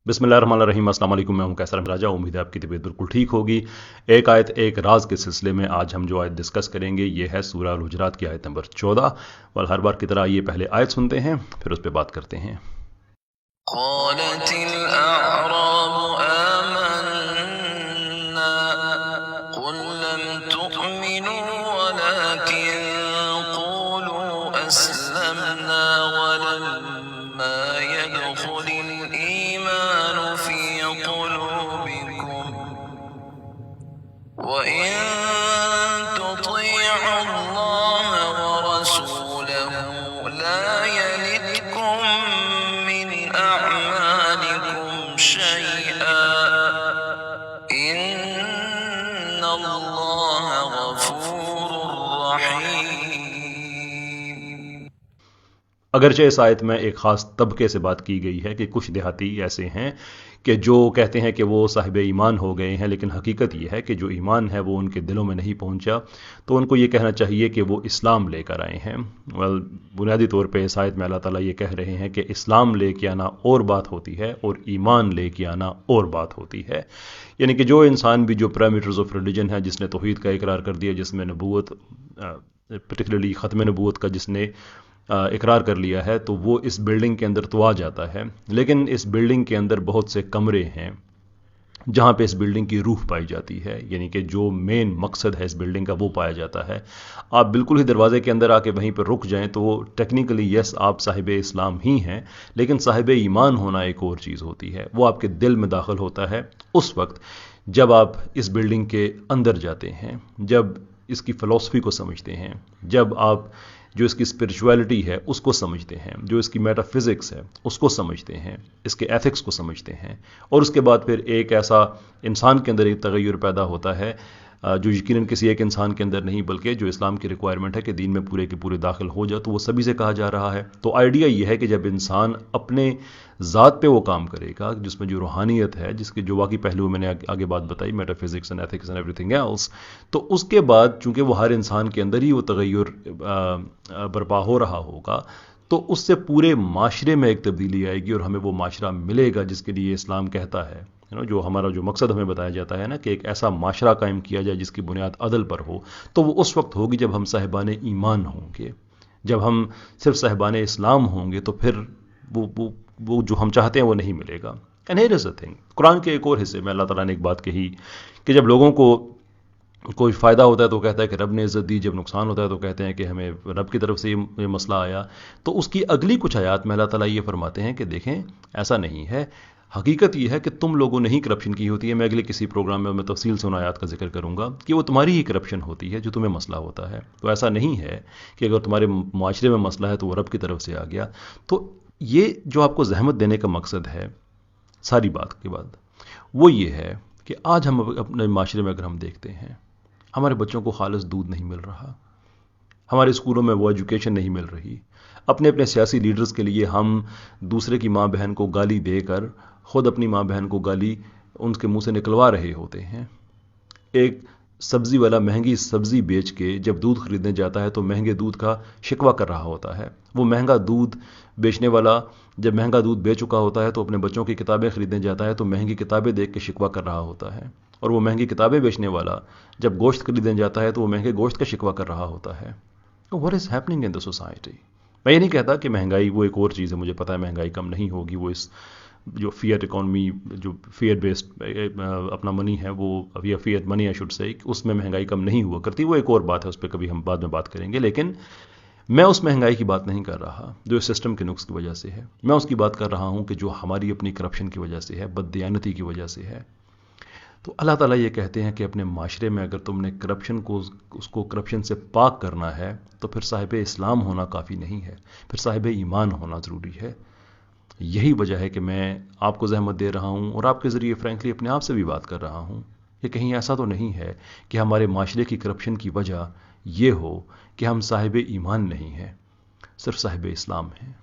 बिस्मिल्लाहिर्रहमानिर्रहीम। अस्सलाम वालेकुम। मैं हूं कैसर अहमद राजा। उम्मीद है आपकी तबीयत बिल्कुल ठीक होगी। एक आयत एक राज के सिलसिले में आज हम जो आयत डिस्कस करेंगे ये है सूरह अल-हुजरात की आयत नंबर 14। और हर बार की तरह ये पहले आयत सुनते हैं फिर उस पर बात करते हैं। قالت الأعراب آمنا قل لم تؤمنوا ولكن قولوا أسلمنا ولما يدخل الإيمان في قلوبكم وإن تطيعوا الله ورسوله لا يلتكم من أعمالكم شيئا إن الله غفور رحيم۔ अगरचे इस आयत में एक ख़ास तबके से बात की गई है कि कुछ देहाती ऐसे हैं कि जो कहते हैं कि वो साहिब ईमान हो गए हैं, लेकिन हकीकत ये है कि जो ईमान है वो उनके दिलों में नहीं पहुंचा। तो उनको ये कहना चाहिए कि वो इस्लाम लेकर आए हैं। बुनियादी तौर पे इस आयत में अल्लाह ताला ये कह रहे हैं कि इस्लाम लेके आना और बात होती है और ईमान लेके आना और बात होती है। यानी कि जो इंसान भी जो पैरामीटर्स ऑफ रिलीजन है, जिसने तौहीद का इकरार कर दिया, जिसमें नबूवत पर्टिकुलरली ख़त्म नबूवत का जिसने इकरार कर लिया है, तो वो इस बिल्डिंग के अंदर तो आ जाता है। लेकिन इस बिल्डिंग के अंदर बहुत से कमरे हैं जहाँ पे इस बिल्डिंग की रूह पाई जाती है, यानी कि जो मेन मकसद है इस बिल्डिंग का वो पाया जाता है। आप बिल्कुल ही दरवाजे के अंदर आके वहीं पर रुक जाएं तो टेक्निकली यस आप साहिब इस्लाम ही हैं, लेकिन साहिब ईमान होना एक और चीज़ होती है। वो आपके दिल में दाखिल होता है उस वक्त जब आप इस बिल्डिंग के अंदर जाते हैं, जब इसकी फ़िलॉसफी को समझते हैं, जब आप जो इसकी स्पिरिचुअलिटी है उसको समझते हैं, जो इसकी मेटाफिज़िक्स है उसको समझते हैं, इसके एथिक्स को समझते हैं। और उसके बाद फिर एक ऐसा इंसान के अंदर एक तगय्युर पैदा होता है जो यकीनन किसी एक इंसान के अंदर नहीं बल्कि जो इस्लाम की रिक्वायरमेंट है कि दीन में पूरे के पूरे दाखिल हो जाए, तो वो सभी से कहा जा रहा है। तो आइडिया ये है कि जब इंसान अपने ज़ात पे वो काम करेगा जिसमें जो रूहानियत है, जिसके जो बाकी पहलू मैंने आगे बात बताई, metaphysics and ethics and everything else, तो उसके बाद चूंकि वो हर इंसान के अंदर ही वो तगय्युर बर्पा हो रहा होगा, तो उससे पूरे माशरे में एक तब्दीली आएगी और हमें वो माशरा मिलेगा जिसके लिए इस्लाम कहता है, जो हमारा जो मकसद हमें बताया जाता है ना, कि एक ऐसा माशरा कायम किया जाए जिसकी बुनियाद अदल पर हो। तो वो उस वक्त होगी जब हम साहिबान ईमान होंगे, जब हम सिर्फ साहिबान इस्लाम होंगे, तो फिर वो जो हम चाहते हैं वो नहीं मिलेगा। And here is a thing, Quran के एक और हिस्से में अल्लाह ताला ने एक बात कही कि जब लोगों को कोई फ़ायदा होता है तो कहता है कि रब ने इज़्ज़त दी, जब नुकसान होता है तो कहते हैं कि हमें रब की तरफ से ये मसला आया। तो उसकी अगली कुछ आयत में अल्लाह ताला ये फरमाते हैं कि देखें ऐसा नहीं है, हकीकत यह है कि तुम लोगों ने ही करप्शन की होती है। मैं अगले किसी प्रोग्राम में मैं तफसील से उन आयत का जिक्र करूंगा कि वो तुम्हारी ही करप्शन होती है जो तुम्हें मसला होता है। तो ऐसा नहीं है कि अगर तुम्हारे माशरे में मसला है तो वो रब की तरफ से आ गया। तो ये जो आपको जहमत देने का मकसद है सारी बात के बाद, वो ये है कि आज हम अपने माशरे में अगर हम देखते हैं, हमारे बच्चों को खालिस दूध नहीं मिल रहा, हमारे स्कूलों में वो एजुकेशन नहीं मिल रही। अपने अपने सियासी लीडर्स के लिए हम दूसरे की माँ बहन को गाली देकर ख़ुद अपनी माँ बहन को गाली उनके मुंह से निकलवा रहे होते हैं। एक सब्ज़ी वाला महंगी सब्ज़ी बेच के जब दूध खरीदने जाता है तो महंगे दूध का शिकवा कर रहा होता है। वो महंगा दूध बेचने वाला जब महंगा दूध बेच चुका होता है तो अपने बच्चों की किताबें खरीदने जाता है तो महंगी किताबें देख के शिकवा कर रहा होता है। और वो महंगी किताबें बेचने वाला जब गोश्त खरीदने जाता है तो वो महंगे गोश्त का शिकवा कर रहा होता है। What is happening in the society? मैं ये नहीं कहता कि महंगाई वो एक और चीज़ है, मुझे पता है महंगाई कम नहीं होगी। वो इस जो फिएट इकॉनमी, जो फिएट बेस्ड अपना मनी है, वो या fiat money I should say, उसमें महंगाई कम नहीं हुआ करती। वो एक और बात है, उस पर कभी हम बाद में बात करेंगे। लेकिन मैं उस महंगाई की बात नहीं कर रहा जो इस सिस्टम के नुक्स की वजह से है। मैं उसकी बात कर रहा हूँ कि जो हमारी अपनी करप्शन की वजह से है, बददियानती की वजह से है। तो अल्लाह ताला ये कहते हैं कि अपने माशरे में अगर तुमने करप्शन को उसको करप्शन से पाक करना है तो फिर साहिब इस्लाम होना काफ़ी नहीं है, फिर साहिब ईमान होना ज़रूरी है। यही वजह है कि मैं आपको ज़हमत दे रहा हूँ और आपके ज़रिए फ्रैंकली अपने आप से भी बात कर रहा हूँ। ये कहीं ऐसा तो नहीं है कि हमारे माशरे की करप्शन की वजह ये हो कि हम साहिब ईमान नहीं हैं, सिर्फ साहिब इस्लाम हैं।